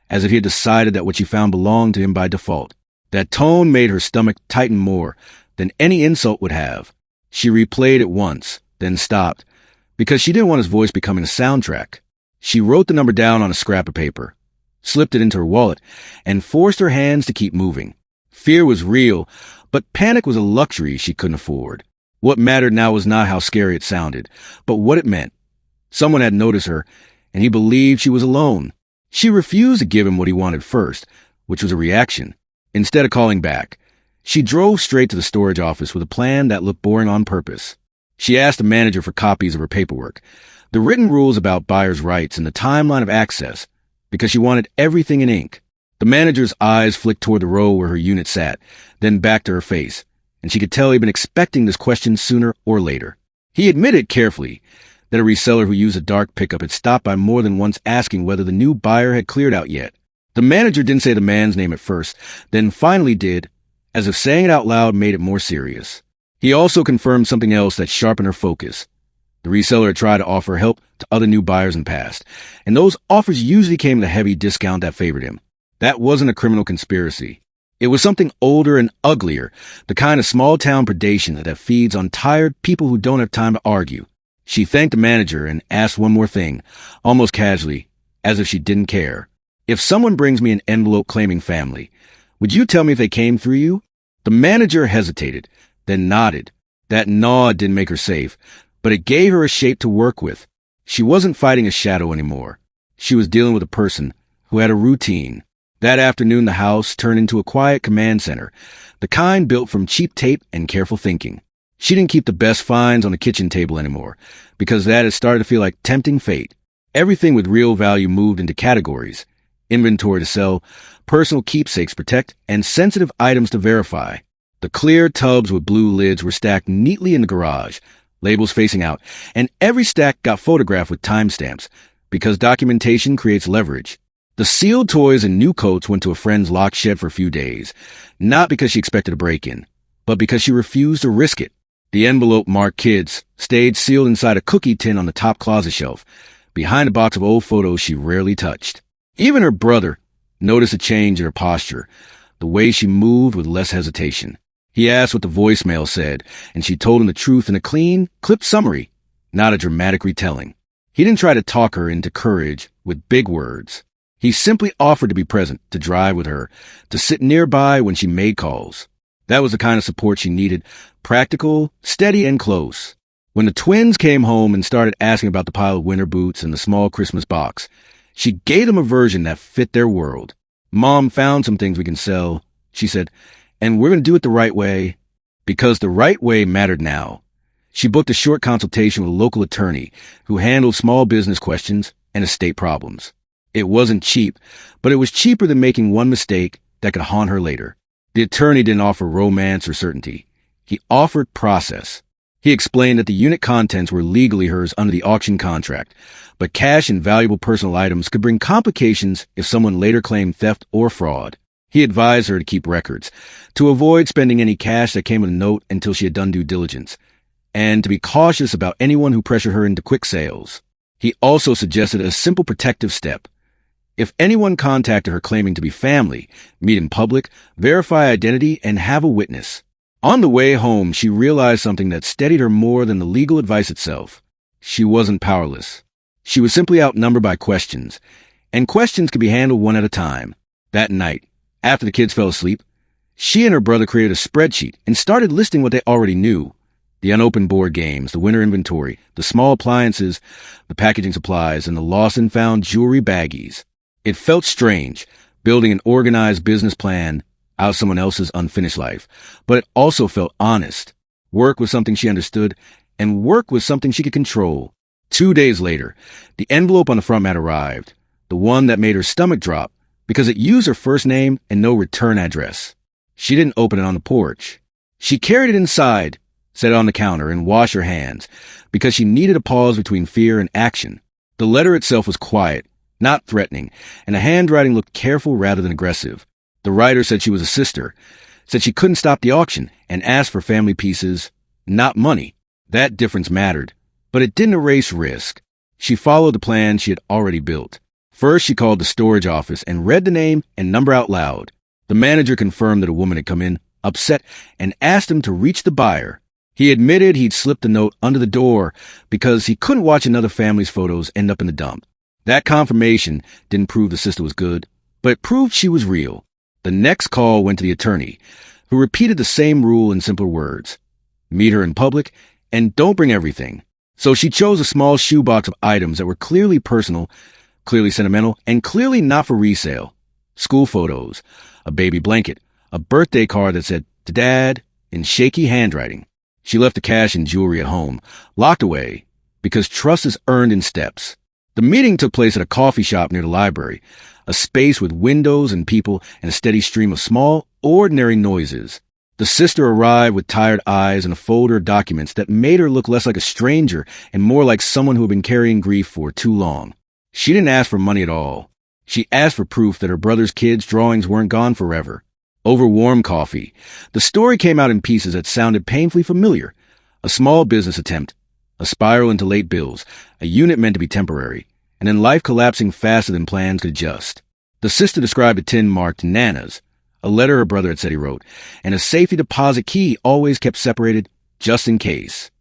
S1: as if he had decided that what she found belonged to him by default. That tone made her stomach tighten more than any insult would have. She replayed it once, then stopped, because she didn't want his voice becoming a soundtrack. She wrote the number down on a scrap of paper, slipped it into her wallet, and forced her hands to keep moving. Fear was real, but panic was a luxury she couldn't afford. What mattered now was not how scary it sounded, but what it meant. Someone had noticed her, and he believed she was alone. She refused to give him what he wanted first, which was a reaction. Instead of calling back, she drove straight to the storage office with a plan that looked boring on purpose. She asked the manager for copies of her paperwork, the written rules about buyers' rights, and the timeline of access, because she wanted everything in ink. The manager's eyes flicked toward the row where her unit sat, then back to her face, and she could tell he'd been expecting this question sooner or later. He admitted carefully that a reseller who used a dark pickup had stopped by more than once asking whether the new buyer had cleared out yet. The manager didn't say the man's name at first, then finally did, as if saying it out loud made it more serious. He also confirmed something else that sharpened her focus. The reseller had tried to offer help to other new buyers in the past, and those offers usually came at a heavy discount that favored him. That wasn't a criminal conspiracy. It was something older and uglier, the kind of small-town predation that feeds on tired people who don't have time to argue. She thanked the manager and asked one more thing, almost casually, as if she didn't care. If someone brings me an envelope claiming family, would you tell me if they came through you? The manager hesitated, then nodded. That nod didn't make her safe, but it gave her a shape to work with. She wasn't fighting a shadow anymore. She was dealing with a person who had a routine. That afternoon, the house turned into a quiet command center, the kind built from cheap tape and careful thinking. She didn't keep the best finds on the kitchen table anymore, because that had started to feel like tempting fate. Everything with real value moved into categories: inventory to sell, personal keepsakes to protect, and sensitive items to verify. The clear tubs with blue lids were stacked neatly in the garage, labels facing out, and every stack got photographed with timestamps, because documentation creates leverage. The sealed toys and new coats went to a friend's locked shed for a few days, not because she expected a break-in, but because she refused to risk it. The envelope marked kids stayed sealed inside a cookie tin on the top closet shelf, behind a box of old photos she rarely touched. Even her brother noticed a change in her posture, the way she moved with less hesitation. He asked what the voicemail said, and she told him the truth in a clean, clipped summary, not a dramatic retelling. He didn't try to talk her into courage with big words. He simply offered to be present, to drive with her, to sit nearby when she made calls. That was the kind of support she needed, practical, steady, and close. When the twins came home and started asking about the pile of winter boots and the small Christmas box, she gave them a version that fit their world. "Mom found some things we can sell," she said, "and we're going to do it the right way," because the right way mattered now. She booked a short consultation with a local attorney who handled small business questions and estate problems. It wasn't cheap, but it was cheaper than making one mistake that could haunt her later. The attorney didn't offer romance or certainty. He offered process. He explained that the unit contents were legally hers under the auction contract, but cash and valuable personal items could bring complications if someone later claimed theft or fraud. He advised her to keep records, to avoid spending any cash that came with a note until she had done due diligence, and to be cautious about anyone who pressured her into quick sales. He also suggested a simple protective step. If anyone contacted her claiming to be family, meet in public, verify identity, and have a witness. On the way home, she realized something that steadied her more than the legal advice itself. She wasn't powerless. She was simply outnumbered by questions, and questions could be handled one at a time. That night, after the kids fell asleep, she and her brother created a spreadsheet and started listing what they already knew. The unopened board games, the winter inventory, the small appliances, the packaging supplies, and the lost and found jewelry baggies. It felt strange, building an organized business plan out of someone else's unfinished life, but it also felt honest. Work was something she understood, and work was something she could control. 2 days later, the envelope on the front mat arrived, the one that made her stomach drop because it used her first name and no return address. She didn't open it on the porch. She carried it inside, set it on the counter, and washed her hands because she needed a pause between fear and action. The letter itself was quiet, not threatening, and the handwriting looked careful rather than aggressive. The writer said she was a sister, said she couldn't stop the auction, and asked for family pieces, not money. That difference mattered, but it didn't erase risk. She followed the plan she had already built. First, she called the storage office and read the name and number out loud. The manager confirmed that a woman had come in, upset, and asked him to reach the buyer. He admitted he'd slipped the note under the door because he couldn't watch another family's photos end up in the dump. That confirmation didn't prove the sister was good, but it proved she was real. The next call went to the attorney, who repeated the same rule in simpler words. Meet her in public, and don't bring everything. So she chose a small shoebox of items that were clearly personal, clearly sentimental, and clearly not for resale. School photos, a baby blanket, a birthday card that said, "To Dad," in shaky handwriting. She left the cash and jewelry at home, locked away, because trust is earned in steps. The meeting took place at a coffee shop near the library, a space with windows and people and a steady stream of small, ordinary noises. The sister arrived with tired eyes and a folder of documents that made her look less like a stranger and more like someone who had been carrying grief for too long. She didn't ask for money at all. She asked for proof that her brother's kids' drawings weren't gone forever. Over warm coffee, the story came out in pieces that sounded painfully familiar. A small business attempt, a spiral into late bills, a unit meant to be temporary, and then life collapsing faster than plans could adjust. The sister described a tin marked Nana's, a letter her brother had said he wrote, and a safety deposit key always kept separated just in case.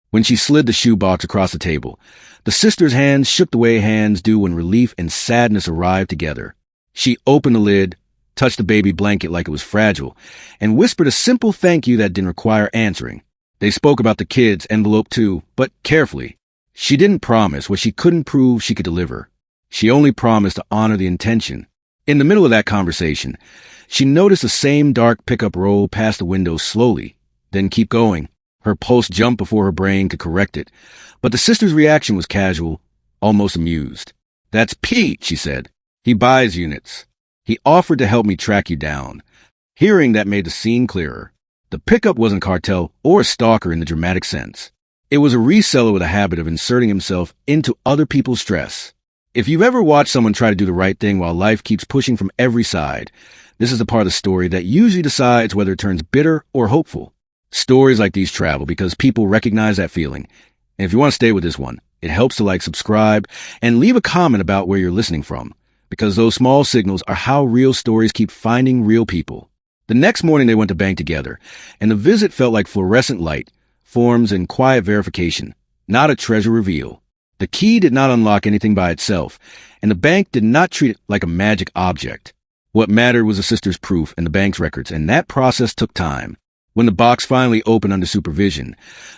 S1: When she slid the shoebox across the table, the sister's hands shook the way hands do when relief and sadness arrive together. She opened the lid, touched the baby blanket like it was fragile, and whispered a simple thank you that didn't require answering. They spoke about the kids' envelope too, but carefully. She didn't promise what she couldn't prove she could deliver. She only promised to honor the intention. In the middle of that conversation, she noticed the same dark pickup roll past the window slowly, then keep going. Her pulse jumped before her brain could correct it, but the sister's reaction was casual, almost amused. "That's Pete," she said. "He buys units. He offered to help me track you down." Hearing that made the scene clearer. The pickup wasn't a cartel or a stalker in the dramatic sense. It was a reseller with a habit of inserting himself into other people's stress. If you've ever watched someone try to do the right thing while life keeps pushing from every side, this is the part of the story that usually decides whether it turns bitter or hopeful. Stories like these travel because people recognize that feeling. And if you want to stay with this one, it helps to subscribe, and leave a comment about where you're listening from, because those small signals are how real stories keep finding real people. The next morning they went to bank together, and the visit felt like fluorescent light, forms, and quiet verification, not a treasure reveal. The key did not unlock anything by itself, and the bank did not treat it like a magic object. What mattered was the sister's proof and the bank's records, and that process took time. When the box finally opened under supervision,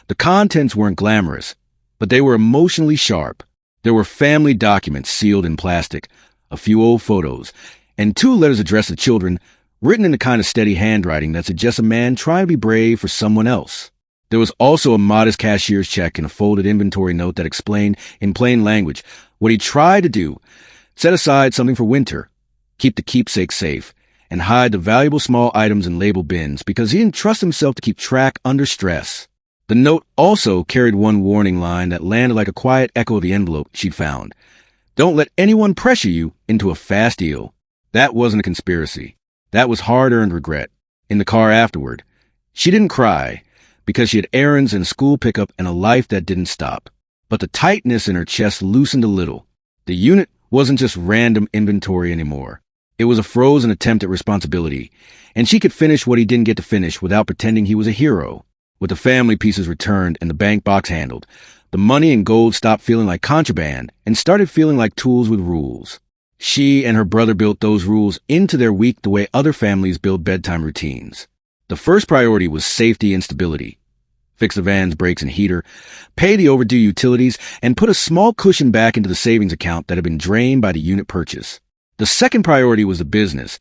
S1: the contents weren't glamorous, but they were emotionally sharp. There were family documents sealed in plastic, a few old photos, and 2 letters addressed to children, written in the kind of steady handwriting that suggests a man trying to be brave for someone else. There was also a modest cashier's check and a folded inventory note that explained in plain language what he tried to do, Set aside something for winter. Keep the keepsakes safe. And hide the valuable small items in label bins because he didn't trust himself to keep track under stress. The note also carried one warning line that landed like a quiet echo of the envelope she'd found. Don't let anyone pressure you into a fast deal. That wasn't a conspiracy. That was hard-earned regret. In the car afterward, she didn't cry because she had errands and a school pickup and a life that didn't stop. But the tightness in her chest loosened a little. The unit wasn't just random inventory anymore. It was a frozen attempt at responsibility, and she could finish what he didn't get to finish without pretending he was a hero. With the family pieces returned and the bank box handled, the money and gold stopped feeling like contraband and started feeling like tools with rules. She and her brother built those rules into their week the way other families build bedtime routines. The first priority was safety and stability. Fix the van's brakes and heater, pay the overdue utilities, and put a small cushion back into the savings account that had been drained by the unit purchase. The second priority was the business,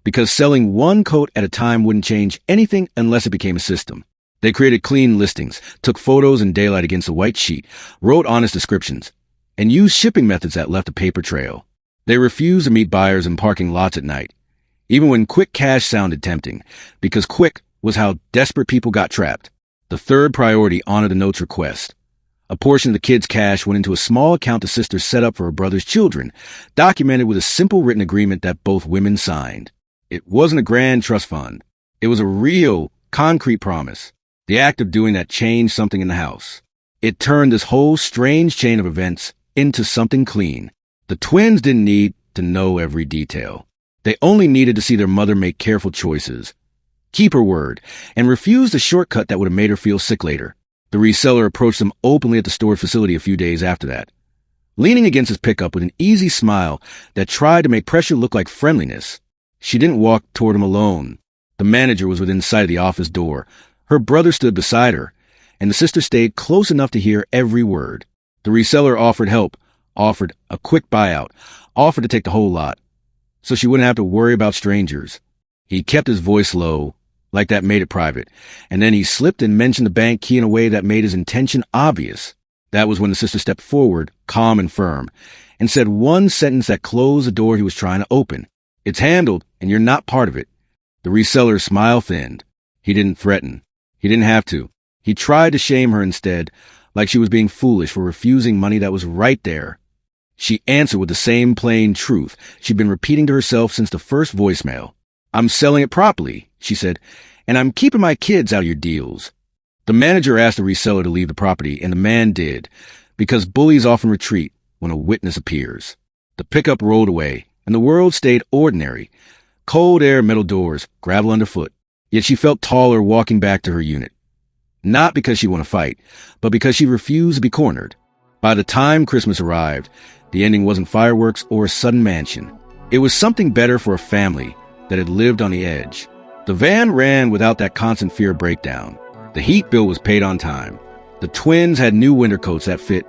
S1: because selling one coat at a time wouldn't change anything unless it became a system. They created clean listings, took photos in daylight against a white sheet, wrote honest descriptions, and used shipping methods that left a paper trail. They refused to meet buyers in parking lots at night, even when quick cash sounded tempting, because quick was how desperate people got trapped. The third priority honored the note's request. A portion of the kids' cash went into a small account the sister set up for her brother's children, documented with a simple written agreement that both women signed. It wasn't a grand trust fund. It was a real, concrete promise. The act of doing that changed something in the house. It turned this whole strange chain of events into something clean. The twins didn't need to know every detail. They only needed to see their mother make careful choices, keep her word, and refuse the shortcut that would have made her feel sick later. The reseller approached them openly at the storage facility a few days after that, leaning against his pickup with an easy smile that tried to make pressure look like friendliness. She didn't walk toward him alone. The manager was within sight of the office door. Her brother stood beside her, and the sister stayed close enough to hear every word. The reseller offered help, offered a quick buyout, offered to take the whole lot, so she wouldn't have to worry about strangers. He kept his voice low, like that made it private, and then he slipped and mentioned the bank key in a way that made his intention obvious. That was when the sister stepped forward, calm and firm, and said one sentence that closed the door he was trying to open. It's handled, and you're not part of it. The reseller's smile thinned. He didn't threaten. He didn't have to. He tried to shame her instead, like she was being foolish for refusing money that was right there. She answered with the same plain truth she'd been repeating to herself since the first voicemail. I'm selling it properly, she said, and I'm keeping my kids out of your deals. The manager asked the reseller to leave the property, and the man did, because bullies often retreat when a witness appears. The pickup rolled away, and the world stayed ordinary. Cold air, metal doors, gravel underfoot. Yet she felt taller walking back to her unit. Not because she wanted to fight, but because she refused to be cornered. By the time Christmas arrived, the ending wasn't fireworks or a sudden mansion. It was something better for a family that had lived on the edge. The van ran without that constant fear of breakdown. The heat bill was paid on time. The twins had new winter coats that fit,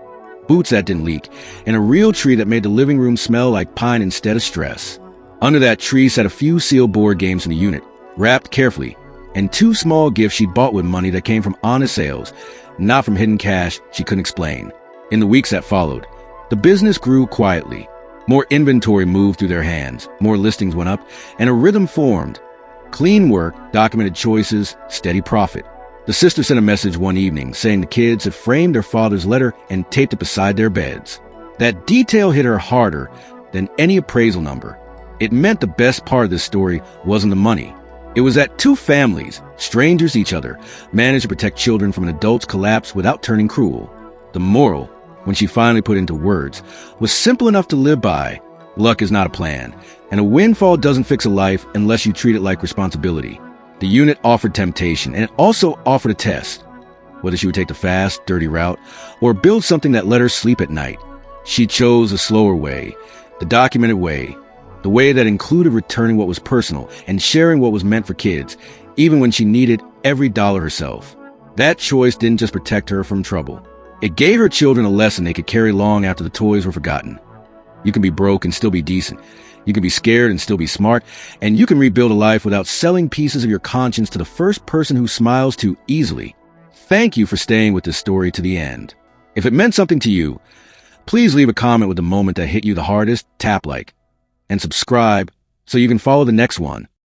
S1: boots that didn't leak, and a real tree that made the living room smell like pine instead of stress. Under that tree sat a few sealed board games from the unit, wrapped carefully, and 2 small gifts she'd bought with money that came from honest sales, not from hidden cash she couldn't explain. In the weeks that followed, the business grew quietly. More inventory moved through their hands, more listings went up, and a rhythm formed. Clean work, documented choices, steady profit. The sister sent a message one evening saying the kids had framed their father's letter and taped it beside their beds. That detail hit her harder than any appraisal number. It meant the best part of this story wasn't the money. It was that 2 families, strangers to each other, managed to protect children from an adult's collapse without turning cruel. The moral, when she finally put into words, was simple enough to live by. Luck is not a plan, and a windfall doesn't fix a life unless you treat it like responsibility. The unit offered temptation, and it also offered a test. Whether she would take the fast, dirty route, or build something that let her sleep at night. She chose a slower way, the documented way, the way that included returning what was personal and sharing what was meant for kids, even when she needed every dollar herself. That choice didn't just protect her from trouble. It gave her children a lesson they could carry long after the toys were forgotten. You can be broke and still be decent. You can be scared and still be smart. And you can rebuild a life without selling pieces of your conscience to the first person who smiles too easily. Thank you for staying with this story to the end. If it meant something to you, Please leave a comment with the moment that hit you the hardest, tap like, and subscribe so you can follow the next one.